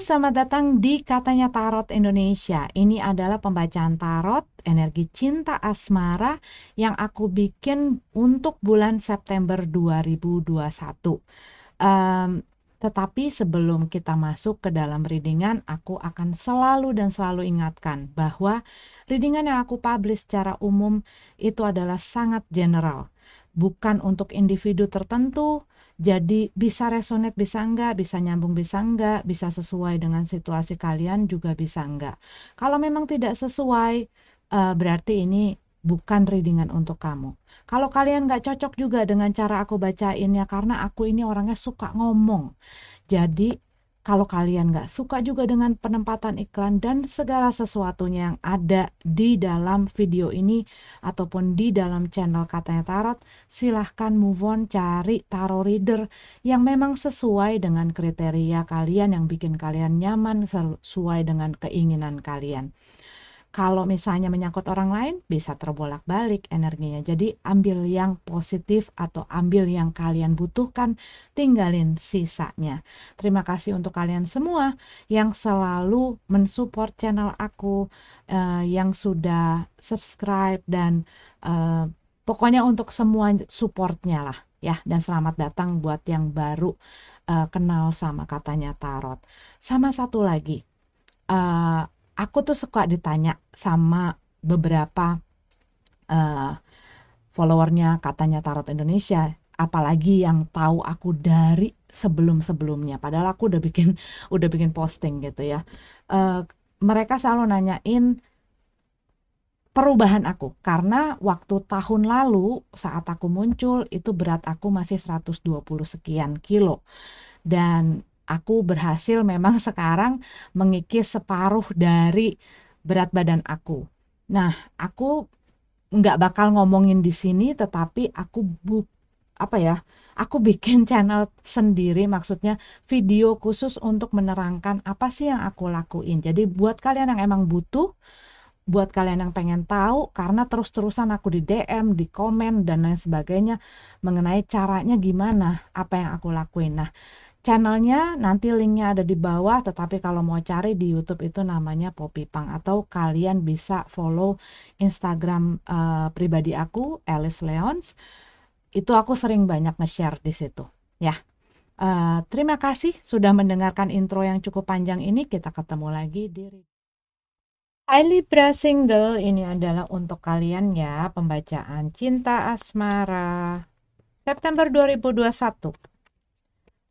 Selamat datang di Katanya Tarot Indonesia. Ini adalah pembacaan tarot energi cinta asmara yang aku bikin untuk bulan September 2021. Em, tetapi sebelum kita masuk ke dalam readingan, aku akan selalu ingatkan bahwa readingan yang aku publish secara umum itu adalah sangat general, bukan untuk individu tertentu. Jadi bisa resonate bisa enggak, bisa nyambung bisa enggak, bisa sesuai dengan situasi kalian juga bisa enggak. Kalau memang tidak sesuai, berarti ini bukan readingan untuk kamu. Kalau kalian nggak cocok juga dengan cara aku bacainnya, karena aku ini orangnya suka ngomong. Jadi kalau kalian nggak suka juga dengan penempatan iklan dan segala sesuatunya yang ada di dalam video ini ataupun di dalam channel Katanya Tarot, silahkan move on, cari tarot reader yang memang sesuai dengan kriteria kalian, yang bikin kalian nyaman, sesuai dengan keinginan kalian. Kalau misalnya menyangkut orang lain, bisa terbolak-balik energinya. Jadi ambil yang positif atau ambil yang kalian butuhkan, tinggalin sisanya. Terima kasih untuk kalian semua yang selalu mensupport channel aku, yang sudah subscribe dan pokoknya untuk semua supportnya lah ya. Dan selamat datang buat yang baru kenal sama Katanya Tarot. Sama satu lagi, aku tuh suka ditanya sama beberapa followernya Katanya Tarot Indonesia, apalagi yang tahu aku dari sebelum-sebelumnya. Padahal aku udah bikin posting gitu ya. Mereka selalu nanyain perubahan aku, karena waktu tahun lalu saat aku muncul itu berat aku masih 120 sekian kilo. Dan aku berhasil memang sekarang mengikis separuh dari berat badan aku. Nah, aku nggak bakal ngomongin di sini, tetapi aku bikin channel sendiri, maksudnya video khusus untuk menerangkan apa sih yang aku lakuin. Jadi buat kalian yang emang butuh, buat kalian yang pengen tahu, karena terus-terusan aku di DM, di komen, dan lain sebagainya mengenai caranya gimana, apa yang aku lakuin. Nah, channelnya nanti linknya ada di bawah, tetapi kalau mau cari di YouTube itu namanya Poppy Pang, atau kalian bisa follow Instagram pribadi aku, Alice Leons. Itu aku sering banyak nge-share di situ. Ya, terima kasih sudah mendengarkan intro yang cukup panjang ini. Kita ketemu lagi di Hai Libra Single, ini adalah untuk kalian ya, pembacaan cinta asmara September 2021.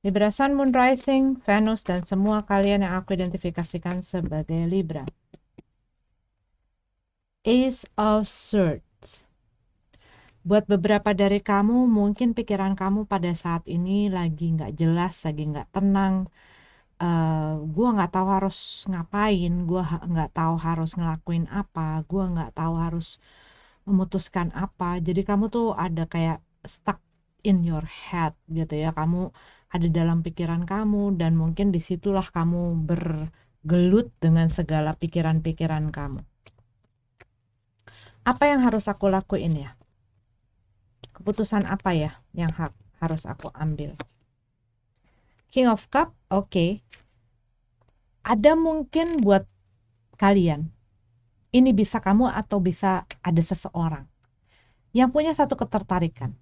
Libra Sun, Moon, Rising, Venus, dan semua kalian yang aku identifikasikan sebagai Libra. Ace of Swords. Buat beberapa dari kamu, mungkin pikiran kamu pada saat ini lagi nggak jelas, lagi nggak tenang. Gue nggak tahu harus ngapain, gue nggak tahu harus ngelakuin apa, gue nggak tahu harus memutuskan apa. Jadi kamu tuh ada kayak stuck in your head gitu ya, kamu ada dalam pikiran kamu, dan mungkin disitulah kamu bergelut dengan segala pikiran-pikiran kamu. Apa yang harus aku lakuin ya? Keputusan apa ya yang harus aku ambil? King of Cup, oke. Ada mungkin buat kalian, ini bisa kamu atau bisa ada seseorang yang punya satu ketertarikan.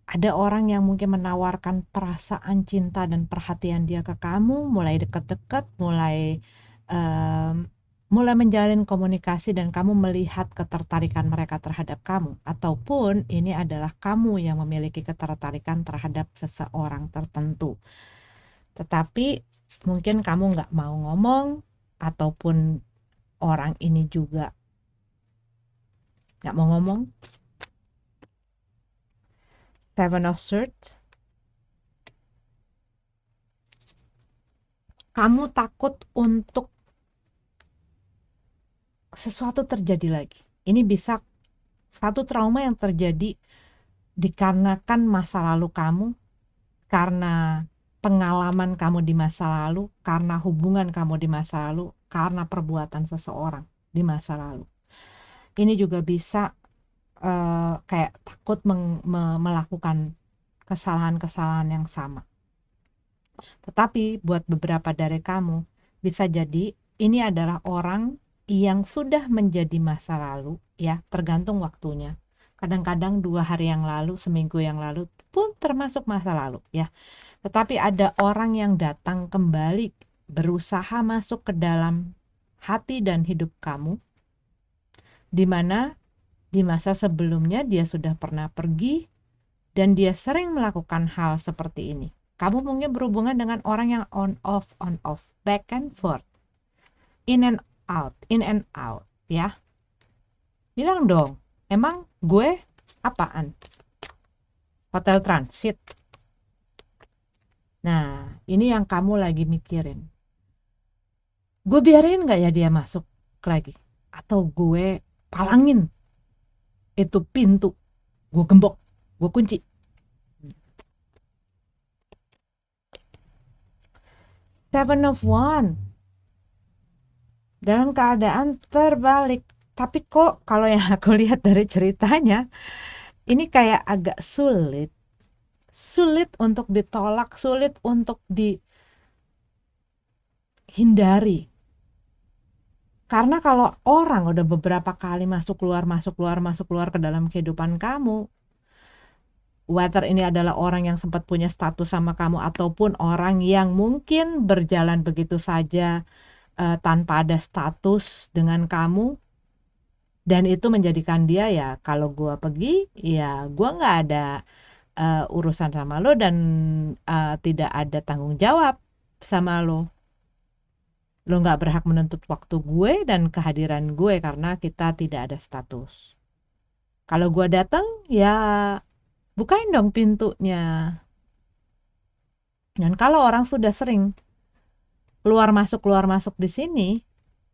Ada orang yang mungkin menawarkan perasaan cinta dan perhatian dia ke kamu, mulai deket-deket, mulai menjalin komunikasi, dan kamu melihat ketertarikan mereka terhadap kamu. Ataupun ini adalah kamu yang memiliki ketertarikan terhadap seseorang tertentu. Tetapi mungkin kamu nggak mau ngomong, ataupun orang ini juga nggak mau ngomong. Seven of Swords. Kamu takut untuk sesuatu terjadi lagi. Ini bisa satu trauma yang terjadi dikarenakan masa lalu kamu, karena pengalaman kamu di masa lalu, karena hubungan kamu di masa lalu, karena perbuatan seseorang di masa lalu. Ini juga bisa kayak takut melakukan kesalahan-kesalahan yang sama. Tetapi buat beberapa dari kamu, bisa jadi ini adalah orang yang sudah menjadi masa lalu, ya, tergantung waktunya. Kadang-kadang 2 hari yang lalu, seminggu yang lalu pun termasuk masa lalu, ya. Tetapi ada orang yang datang kembali, berusaha masuk ke dalam hati dan hidup kamu, di mana di masa sebelumnya dia sudah pernah pergi dan dia sering melakukan hal seperti ini. Kamu mungkin berhubungan dengan orang yang on off, back and forth, in and out, ya. Bilang dong, emang gue apaan? Hotel transit. Nah, ini yang kamu lagi mikirin. Gue biarin gak ya dia masuk lagi? Atau gue palangin itu pintu, gue gembok, gue kunci. Seven of Wands dalam keadaan terbalik. Tapi kok kalau yang aku lihat dari ceritanya, ini kayak agak sulit untuk ditolak, sulit untuk dihindari. Karena kalau orang udah beberapa kali masuk keluar ke dalam kehidupan kamu, whether ini adalah orang yang sempat punya status sama kamu ataupun orang yang mungkin berjalan begitu saja tanpa ada status dengan kamu, dan itu menjadikan dia, ya kalau gue pergi ya gue nggak ada urusan sama lo dan tidak ada tanggung jawab sama lo nggak berhak menuntut waktu gue dan kehadiran gue karena kita tidak ada status. Kalau gue datang ya bukain dong pintunya. Dan kalau orang sudah sering keluar masuk di sini,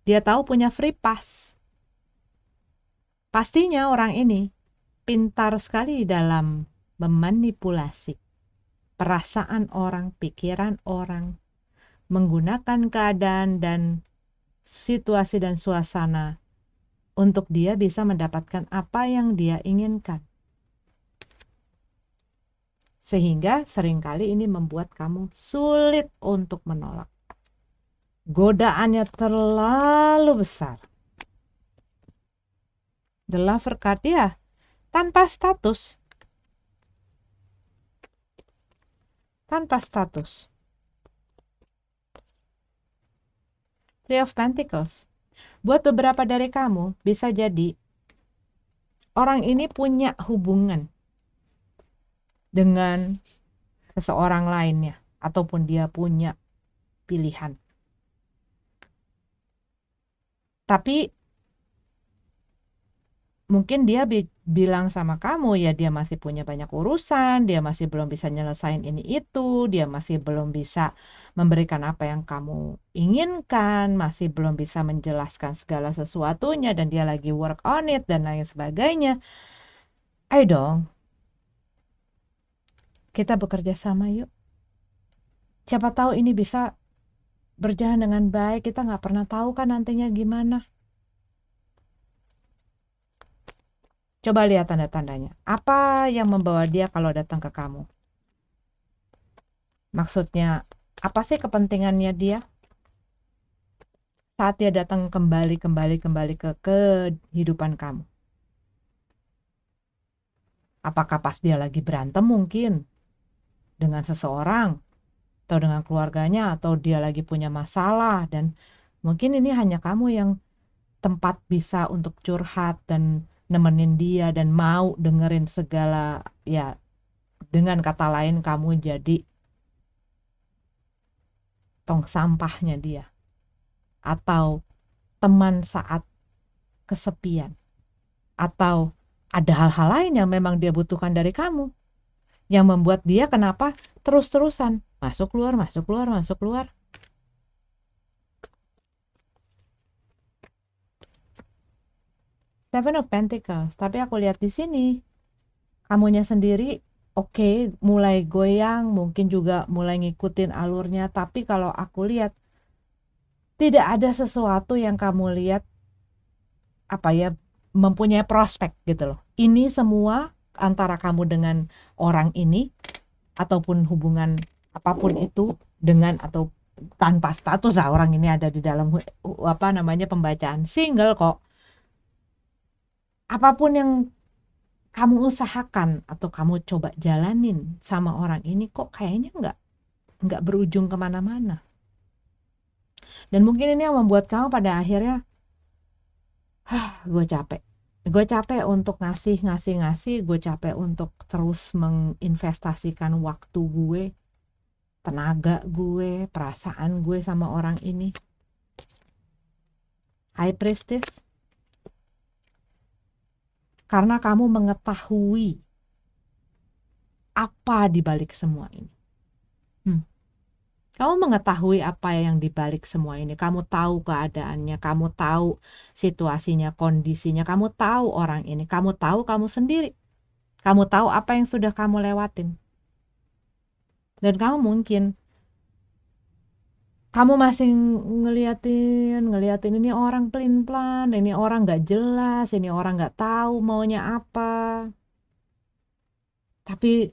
dia tahu punya free pass. Pastinya orang ini pintar sekali dalam memanipulasi perasaan orang, pikiran orang, menggunakan keadaan dan situasi dan suasana untuk dia bisa mendapatkan apa yang dia inginkan. Sehingga seringkali ini membuat kamu sulit untuk menolak. Godaannya terlalu besar. The Lover card, ya, tanpa status. Three of Pentacles. Buat beberapa dari kamu, bisa jadi orang ini punya hubungan dengan seseorang lainnya, ataupun dia punya pilihan. Tapi mungkin dia bilang sama kamu, ya dia masih punya banyak urusan, dia masih belum bisa nyelesain ini itu, dia masih belum bisa memberikan apa yang kamu inginkan, masih belum bisa menjelaskan segala sesuatunya, dan dia lagi work on it dan lain sebagainya. Ayo dong, kita bekerja sama yuk. Siapa tahu ini bisa berjalan dengan baik, kita nggak pernah tahu kan nantinya gimana. Coba lihat tanda-tandanya. Apa yang membawa dia kalau datang ke kamu? Maksudnya, apa sih kepentingannya dia? Saat dia datang kembali ke kehidupan kamu. Apakah pas dia lagi berantem mungkin dengan seseorang atau dengan keluarganya, atau dia lagi punya masalah dan mungkin ini hanya kamu yang tempat bisa untuk curhat dan nemenin dia dan mau dengerin segala, ya dengan kata lain kamu jadi tong sampahnya dia, atau teman saat kesepian, atau ada hal-hal lain yang memang dia butuhkan dari kamu yang membuat dia kenapa terus-terusan masuk keluar. Seven of Pentacles. Tapi aku lihat di sini kamunya sendiri oke, mulai goyang, mungkin juga mulai ngikutin alurnya, tapi kalau aku lihat tidak ada sesuatu yang kamu lihat mempunyai prospek gitu loh. Ini semua antara kamu dengan orang ini ataupun hubungan apapun itu, dengan atau tanpa status lah, orang ini ada di dalam pembacaan single kok. Apapun yang kamu usahakan atau kamu coba jalanin sama orang ini kok kayaknya nggak berujung kemana-mana. Dan mungkin ini yang membuat kamu pada akhirnya, gue capek untuk ngasih, gue capek untuk terus menginvestasikan waktu gue, tenaga gue, perasaan gue sama orang ini. High Priestess, karena kamu mengetahui apa di balik semua ini. Kamu mengetahui apa yang dibalik semua ini. Kamu tahu keadaannya, kamu tahu situasinya, kondisinya, kamu tahu orang ini, kamu tahu kamu sendiri. Kamu tahu apa yang sudah kamu lewatin. Dan kamu masih ngeliatin ini orang pelin-pelan, ini orang gak jelas, ini orang gak tahu maunya apa. Tapi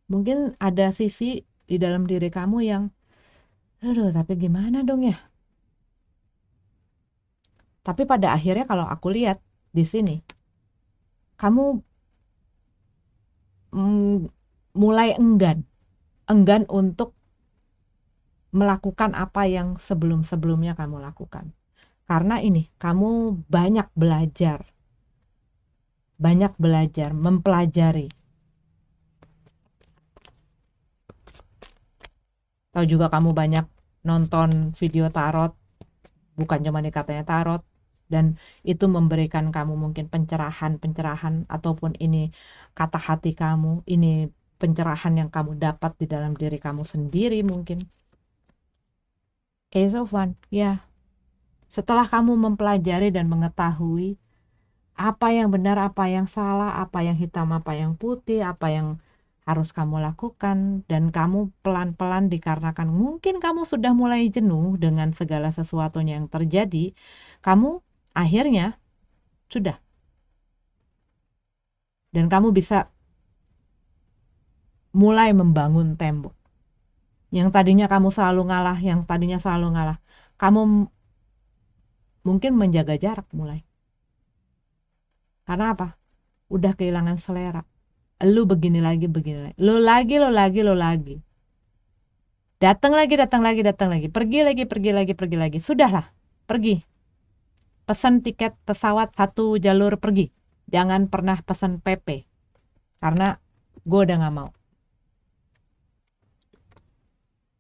mungkin ada sisi di dalam diri kamu yang, aduh, tapi gimana dong ya? Tapi pada akhirnya kalau aku lihat di sini, kamu mulai enggan untuk melakukan apa yang sebelum-sebelumnya kamu lakukan. Karena ini, kamu banyak belajar, mempelajari. Tahu juga kamu banyak nonton video tarot, bukan cuma nih katanya tarot, dan itu memberikan kamu mungkin pencerahan ataupun ini kata hati kamu, ini pencerahan yang kamu dapat di dalam diri kamu sendiri mungkin. So fun, ya. Setelah kamu mempelajari dan mengetahui apa yang benar, apa yang salah, apa yang hitam, apa yang putih, apa yang harus kamu lakukan, dan kamu pelan-pelan dikarenakan mungkin kamu sudah mulai jenuh dengan segala sesuatunya yang terjadi, kamu akhirnya sudah. Dan kamu bisa mulai membangun tembok. Yang tadinya kamu selalu ngalah, kamu mungkin menjaga jarak mulai. Karena apa? Udah kehilangan selera. Lu begini lagi. Lo lagi. Datang lagi. Pergi lagi. Sudahlah, pergi. Pesan tiket pesawat 1 jalur pergi. Jangan pernah pesan PP. Karena gue udah gak mau.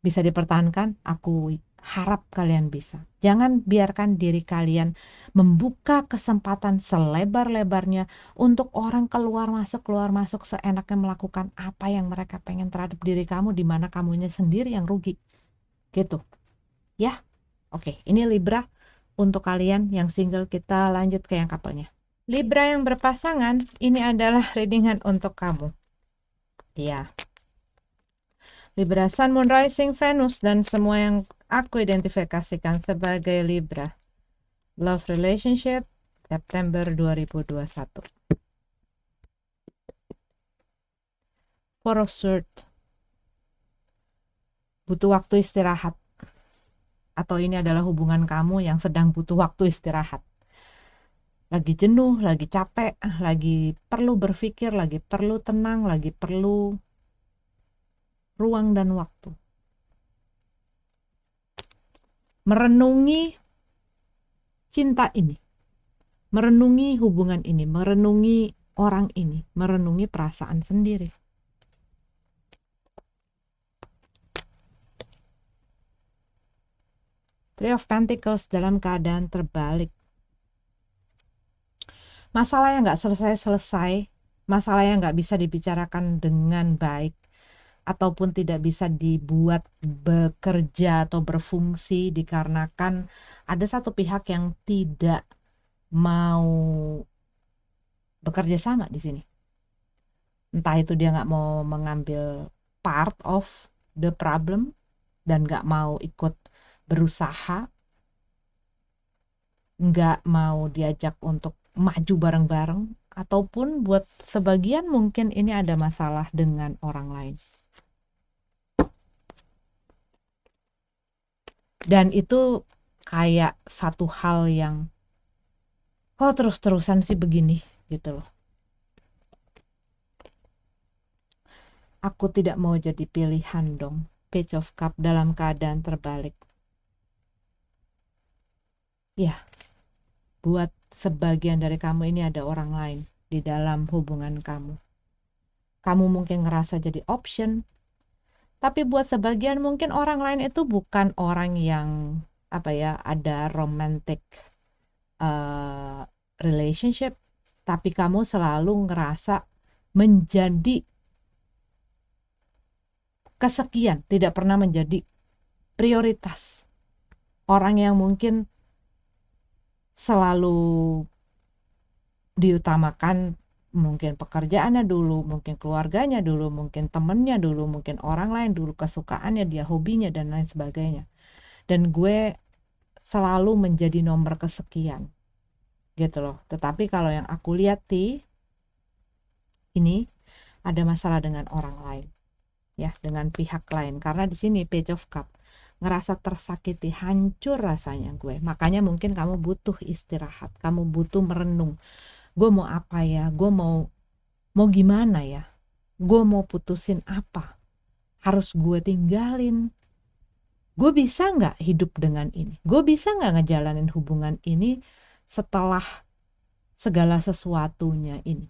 Bisa dipertahankan? Aku harap kalian bisa. Jangan biarkan diri kalian membuka kesempatan selebar-lebarnya untuk orang keluar masuk seenaknya melakukan apa yang mereka pengen terhadap diri kamu, di mana kamunya sendiri yang rugi. Gitu. Ya. Oke, ini Libra. Untuk kalian yang single, kita lanjut ke yang couple-nya. Libra yang berpasangan, ini adalah readingan untuk kamu. Ya. Libra Sun, Moon, Rising, Venus, dan semua yang aku identifikasikan sebagai Libra. Love relationship September 2021. Four of Swords. Butuh waktu istirahat. Atau ini adalah hubungan kamu yang sedang butuh waktu istirahat. Lagi jenuh, lagi capek, lagi perlu berpikir, lagi perlu tenang, lagi perlu ruang dan waktu. Merenungi cinta ini, merenungi hubungan ini, merenungi orang ini, merenungi perasaan sendiri. Three of Pentacles dalam keadaan terbalik. Masalah yang gak selesai, masalah yang gak bisa dibicarakan dengan baik, ataupun tidak bisa dibuat bekerja atau berfungsi dikarenakan ada satu pihak yang tidak mau bekerja sama di sini. Entah itu dia nggak mau mengambil part of the problem dan nggak mau ikut berusaha, nggak mau diajak untuk maju bareng-bareng, ataupun buat sebagian mungkin ini ada masalah dengan orang lain. Dan itu kayak satu hal yang terus-terusan sih begini gitu loh. Aku tidak mau jadi pilihan dong. Page of Cup dalam keadaan terbalik. Ya, buat sebagian dari kamu ini ada orang lain di dalam hubungan kamu. Kamu mungkin ngerasa jadi option, tapi buat sebagian mungkin orang lain itu bukan orang yang ada romantic relationship, tapi kamu selalu ngerasa menjadi kesekian, tidak pernah menjadi prioritas. Orang yang mungkin selalu diutamakan mungkin pekerjaannya dulu, mungkin keluarganya dulu, mungkin temennya dulu, mungkin orang lain dulu, kesukaannya dia, hobinya dan lain sebagainya. Dan gue selalu menjadi nomor kesekian gitu loh. Tetapi kalau yang aku lihat ini ada masalah dengan orang lain, ya, dengan pihak lain. Karena di sini Page of Cup, ngerasa tersakiti, hancur rasanya gue. Makanya mungkin kamu butuh istirahat, kamu butuh merenung. Gue mau apa ya? Gue mau gimana ya? Gue mau putusin apa? Harus gue tinggalin? Gue bisa nggak hidup dengan ini? Gue bisa nggak ngejalanin hubungan ini setelah segala sesuatunya ini?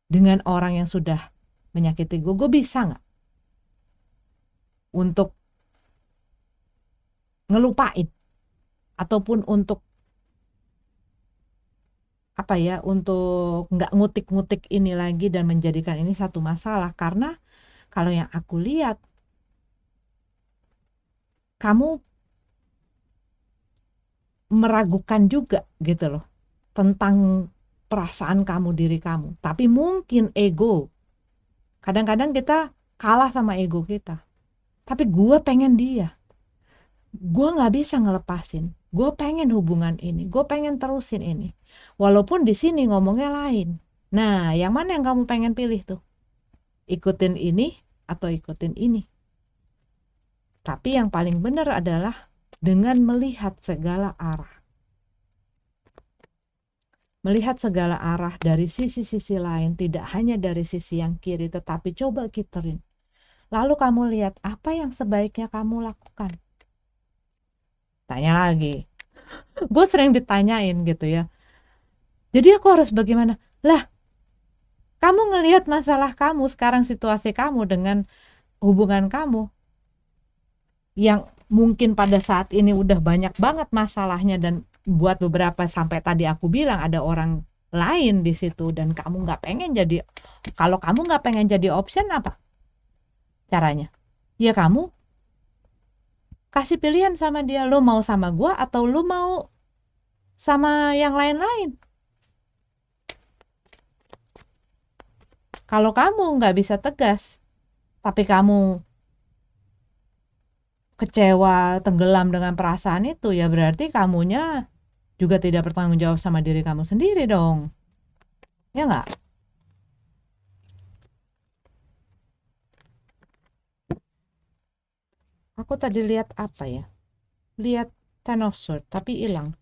Dengan orang yang sudah menyakiti gue bisa nggak untuk ngelupain? Ataupun untuk untuk nggak ngutik-ngutik ini lagi dan menjadikan ini satu masalah. Karena kalau yang aku lihat, kamu meragukan juga gitu loh tentang perasaan kamu, diri kamu. Tapi mungkin ego, kadang-kadang kita kalah sama ego kita. Tapi gue pengen dia, gue gak bisa ngelepasin, gue pengen hubungan ini, gue pengen terusin ini, walaupun di sini ngomongnya lain. Nah, yang mana yang kamu pengen pilih tuh? Ikutin ini atau ikutin ini? Tapi yang paling benar adalah dengan melihat segala arah. Melihat segala arah dari sisi-sisi lain, tidak hanya dari sisi yang kiri, tetapi coba gituin. Lalu kamu lihat apa yang sebaiknya kamu lakukan. Tanya lagi. Gue sering ditanyain gitu ya. Jadi aku harus bagaimana? Lah, kamu ngelihat masalah kamu sekarang, situasi kamu dengan hubungan kamu yang mungkin pada saat ini udah banyak banget masalahnya, dan buat beberapa sampai tadi aku bilang ada orang lain di situ, dan kamu nggak pengen jadi. Kalau kamu nggak pengen jadi option, apa caranya? Ya kamu kasih pilihan sama dia, lo mau sama gua atau lo mau sama yang lain-lain. Kalau kamu nggak bisa tegas, tapi kamu kecewa, tenggelam dengan perasaan itu, ya berarti kamunya juga tidak bertanggung jawab sama diri kamu sendiri dong. Ya nggak? Aku tadi lihat apa ya? Lihat Ten of Swords, tapi hilang.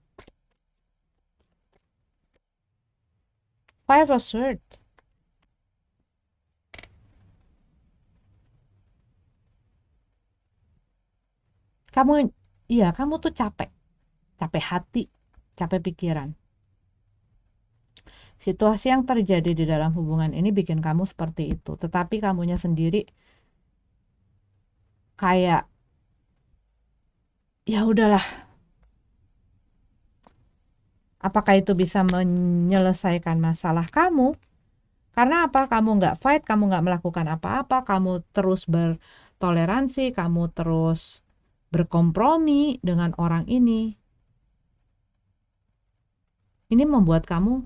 Five of Swords. Kamu tuh capek hati, capek pikiran. Situasi yang terjadi di dalam hubungan ini bikin kamu seperti itu, tetapi kamunya sendiri kayak ya udahlah. Apakah itu bisa menyelesaikan masalah kamu? Karena apa? Kamu nggak fight, kamu nggak melakukan apa-apa, kamu terus bertoleransi, kamu terus berkompromi dengan orang ini. Ini membuat kamu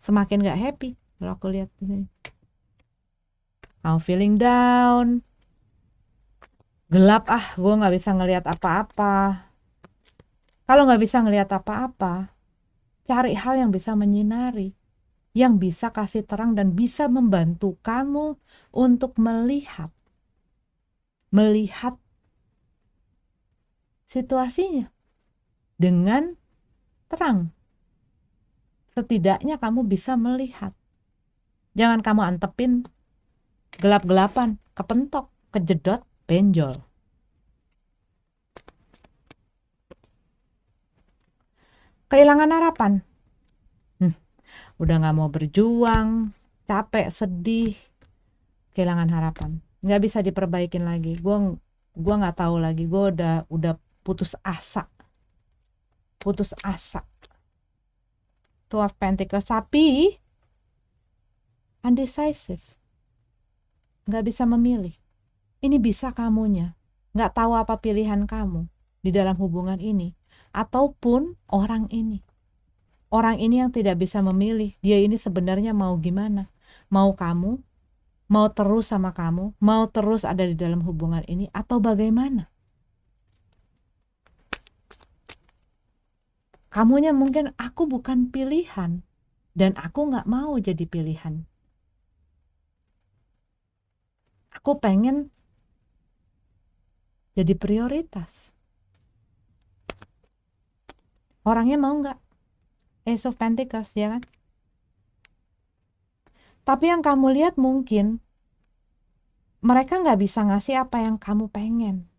semakin nggak happy. Kalau aku lihat ini, kamu feeling down, gelap, gue nggak bisa ngelihat apa-apa. Kalau nggak bisa ngelihat apa-apa, cari hal yang bisa menyinari, yang bisa kasih terang dan bisa membantu kamu untuk melihat situasinya dengan terang. Setidaknya kamu bisa melihat. Jangan kamu antepin gelap-gelapan, kepentok, kejedot, benjol. Kehilangan harapan. Udah gak mau berjuang, capek, sedih, kehilangan harapan. Gak bisa diperbaikin lagi. Gua gak tahu lagi. Gue udah putus asa. Putus asa. Two of Pentacles. Tapi undecisive. Gak bisa memilih. Ini bisa kamunya. Gak tahu apa pilihan kamu di dalam hubungan ini. Ataupun orang ini. Orang ini yang tidak bisa memilih. Dia ini sebenarnya mau gimana? Mau kamu? Mau terus sama kamu? Mau terus ada di dalam hubungan ini? Atau bagaimana? Kamunya mungkin aku bukan pilihan. Dan aku gak mau jadi pilihan. Aku pengen jadi prioritas. Orangnya mau gak? Ace of Pentacles, ya kan? Tapi yang kamu lihat mungkin mereka gak bisa ngasih apa yang kamu pengen.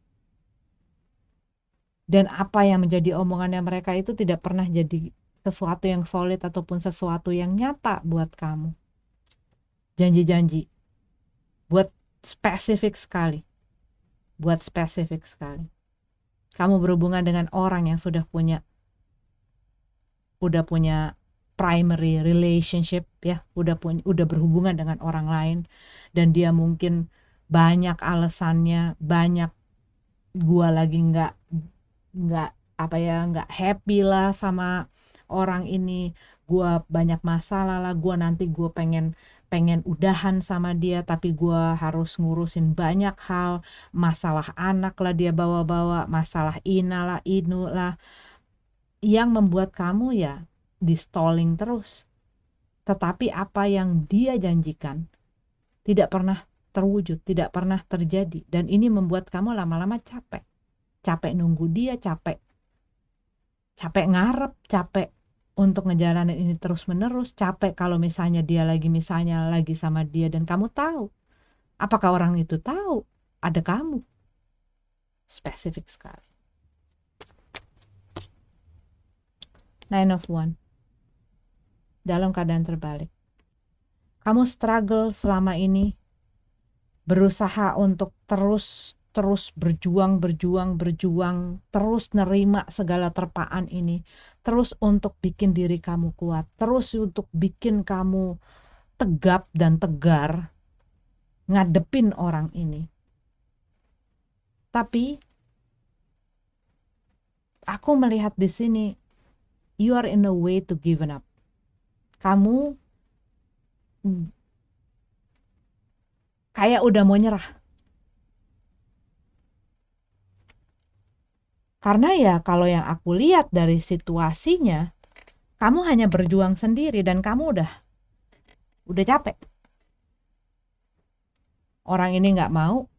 Dan apa yang menjadi omongannya mereka itu tidak pernah jadi sesuatu yang solid ataupun sesuatu yang nyata buat kamu. Janji-janji. Buat spesifik sekali. Kamu berhubungan dengan orang yang sudah punya primary relationship, ya, udah berhubungan dengan orang lain, dan dia mungkin banyak alasannya, banyak gua lagi nggak happy lah sama orang ini, gua banyak masalah lah, gua pengen udahan sama dia, tapi gua harus ngurusin banyak hal, masalah anak lah dia bawa-bawa, masalah inu lah, yang membuat kamu ya di stalling terus. Tetapi apa yang dia janjikan tidak pernah terwujud, tidak pernah terjadi, dan ini membuat kamu lama-lama capek nunggu dia, capek ngarep, capek untuk ngejalanin ini terus-menerus, capek kalau misalnya lagi sama dia dan kamu tahu. Apakah orang itu tahu ada kamu? Spesifik sekali. Nine of Wands. Dalam keadaan terbalik. Kamu struggle selama ini, berusaha untuk terus berjuang, terus nerima segala terpaan ini, terus untuk bikin diri kamu kuat, terus untuk bikin kamu tegap dan tegar ngadepin orang ini. Tapi aku melihat di sini, you are in a way to give up. Kamu kayak udah mau nyerah. Karena ya kalau yang aku lihat dari situasinya, kamu hanya berjuang sendiri dan kamu udah capek. Orang ini nggak mau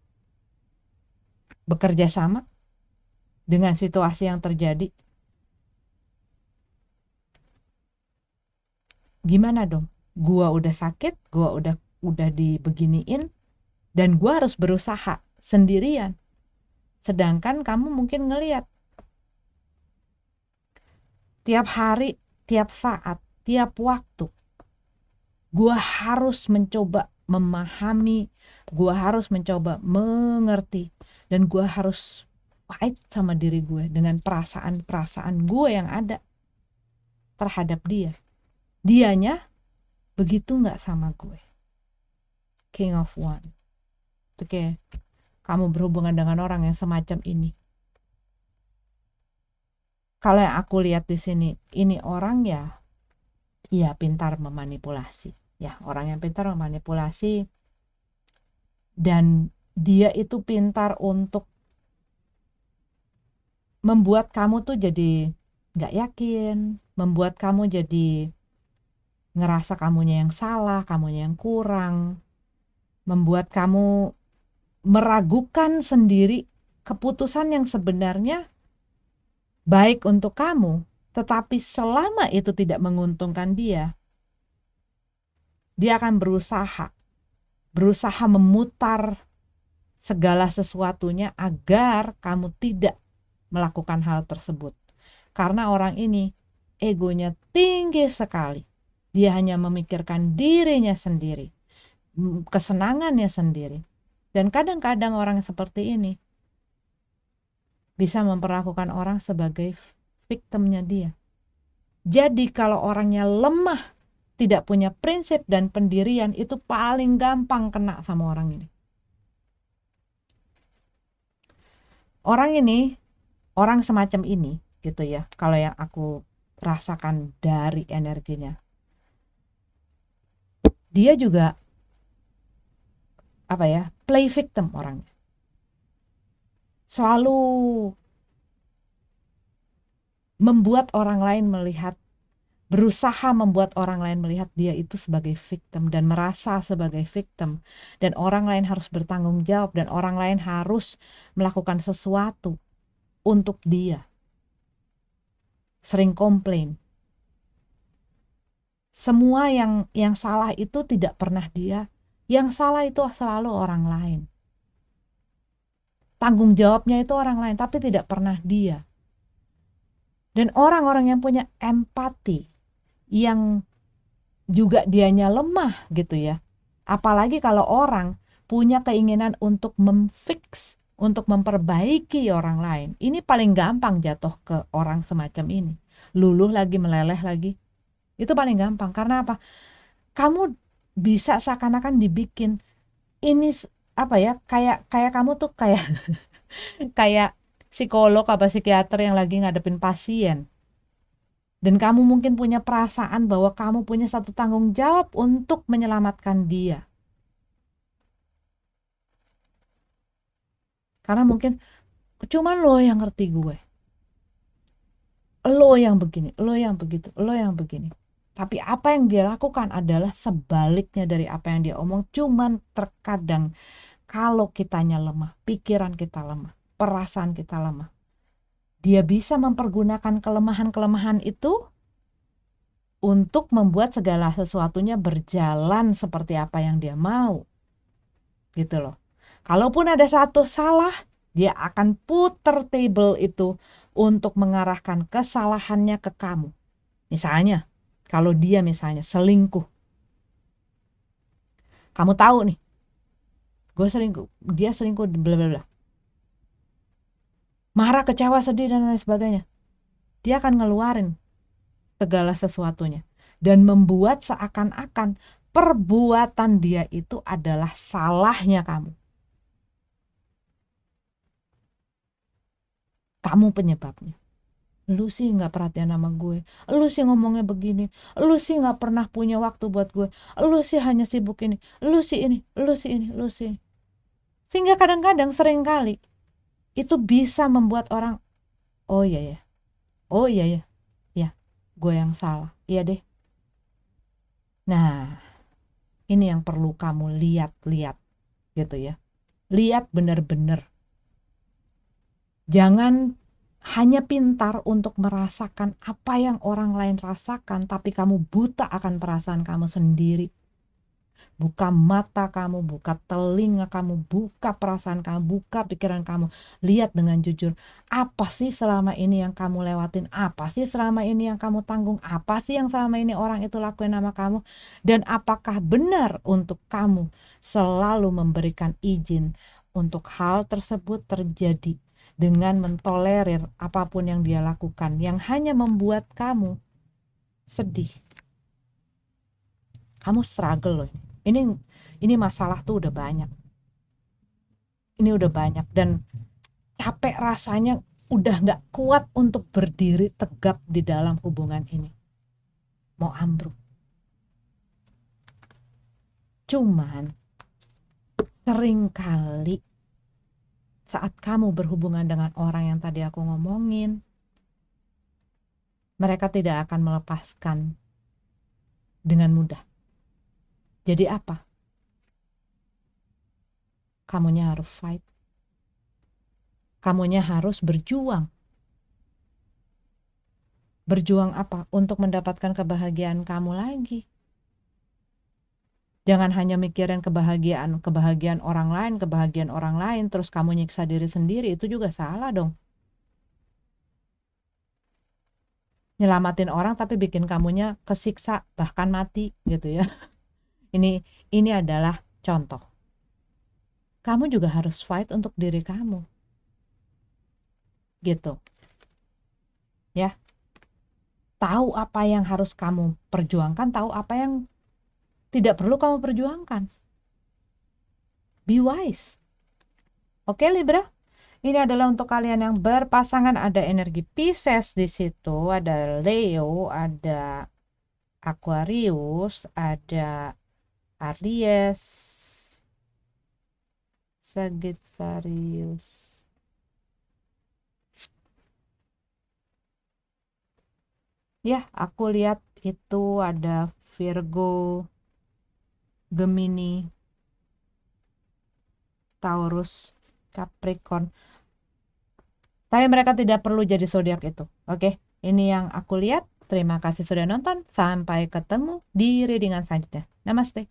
bekerja sama dengan situasi yang terjadi. Gimana dong? Gua udah sakit, gua udah dibeginiin, dan gua harus berusaha sendirian. Sedangkan kamu mungkin ngelihat tiap hari, tiap saat, tiap waktu, gua harus mencoba memahami, gua harus mencoba mengerti, dan gua harus fight sama diri gue dengan perasaan gue yang ada terhadap dia. Dianya begitu nggak sama gue. King of Wands. Oke, kamu berhubungan dengan orang yang semacam ini. Kalau yang aku lihat di sini, ini orang ya pintar memanipulasi. Ya, orang yang pintar memanipulasi, dan dia itu pintar untuk membuat kamu tuh jadi nggak yakin, membuat kamu jadi ngerasa kamunya yang salah, kamunya yang kurang, membuat kamu meragukan sendiri keputusan yang sebenarnya baik untuk kamu, tetapi selama itu tidak menguntungkan dia akan berusaha memutar segala sesuatunya agar kamu tidak melakukan hal tersebut. Karena orang ini egonya tinggi sekali. Dia hanya memikirkan dirinya sendiri, kesenangannya sendiri. Dan kadang-kadang orang seperti ini bisa memperlakukan orang sebagai victimnya dia. Jadi kalau orangnya lemah, tidak punya prinsip dan pendirian, itu paling gampang kena sama orang ini. Orang semacam ini gitu ya, kalau yang aku rasakan dari energinya, dia juga play victim orangnya, selalu berusaha membuat orang lain melihat dia itu sebagai victim dan merasa sebagai victim, dan orang lain harus bertanggung jawab dan orang lain harus melakukan sesuatu untuk dia. Sering komplain. Semua yang salah itu tidak pernah dia. Yang salah itu selalu orang lain. Tanggung jawabnya itu orang lain, tapi tidak pernah dia. Dan orang-orang yang punya empati, yang juga dianya lemah gitu ya. Apalagi kalau orang punya keinginan untuk memfix, untuk memperbaiki orang lain. Ini paling gampang jatuh ke orang semacam ini. Luluh lagi, meleleh lagi. Itu paling gampang. Karena apa? Kamu bisa seakan-akan dibikin ini kayak kamu tuh kayak kayak psikolog apa psikiater yang lagi ngadepin pasien. Dan kamu mungkin punya perasaan bahwa kamu punya satu tanggung jawab untuk menyelamatkan dia. Karena mungkin cuma lo yang ngerti gue. Lo yang begini, lo yang begitu, lo yang begini. Tapi apa yang dia lakukan adalah sebaliknya dari apa yang dia omong. Cuman terkadang kalau kitanya lemah, pikiran kita lemah, perasaan kita lemah, dia bisa mempergunakan kelemahan-kelemahan itu untuk membuat segala sesuatunya berjalan seperti apa yang dia mau. Gitu loh. Kalaupun ada satu salah, dia akan puter table itu untuk mengarahkan kesalahannya ke kamu. Misalnya, kalau dia misalnya selingkuh. Kamu tahu nih, gue selingkuh, dia selingkuh, bla bla bla. Marah, kecewa, sedih dan lain sebagainya. Dia akan ngeluarin segala sesuatunya dan membuat seakan-akan perbuatan dia itu adalah salahnya kamu. Kamu penyebabnya. Lu sih gak perhatian sama gue, lu sih ngomongnya begini, lu sih gak pernah punya waktu buat gue, lu sih hanya sibuk ini, lu sih ini, lu sih ini, lu sih. Sehingga kadang-kadang sering kali itu bisa membuat orang, oh iya ya, oh iya ya, ya gue yang salah, iya deh. Nah, ini yang perlu kamu lihat-lihat gitu ya. Lihat benar-benar. Jangan hanya pintar untuk merasakan apa yang orang lain rasakan, tapi kamu buta akan perasaan kamu sendiri. Buka mata kamu, buka telinga kamu, buka perasaan kamu, buka pikiran kamu. Lihat dengan jujur, apa sih selama ini yang kamu lewatin? Apa sih selama ini yang kamu tanggung? Apa sih yang selama ini orang itu lakuin sama kamu? Dan apakah benar untuk kamu selalu memberikan izin untuk hal tersebut terjadi dengan mentolerir apapun yang dia lakukan yang hanya membuat kamu sedih? Kamu struggle loh. Ini masalah tuh udah banyak. Ini udah banyak dan capek rasanya, udah gak kuat untuk berdiri tegap di dalam hubungan ini. Mau ambruk. Cuman seringkali saat kamu berhubungan dengan orang yang tadi aku ngomongin, mereka tidak akan melepaskan dengan mudah. Jadi apa? Kamunya harus fight. Kamunya harus berjuang. Berjuang apa? Untuk mendapatkan kebahagiaan kamu lagi. Jangan hanya mikirin kebahagiaan orang lain, terus kamu nyiksa diri sendiri, itu juga salah dong. Nyelamatin orang tapi bikin kamunya kesiksa, bahkan mati gitu ya. Ini adalah contoh. Kamu juga harus fight untuk diri kamu. Gitu. Ya. Tahu apa yang harus kamu perjuangkan, tahu apa yang tidak perlu kamu perjuangkan. Be wise. Oke, Libra? Ini adalah untuk kalian yang berpasangan, ada energi Pisces di situ, ada Leo, ada Aquarius, ada Aries, Sagittarius. Ya, aku lihat itu ada Virgo, Gemini, Taurus, Capricorn. Tapi mereka tidak perlu jadi zodiak itu. Oke, ini yang aku lihat. Terima kasih sudah nonton. Sampai ketemu di readingan selanjutnya. Namaste.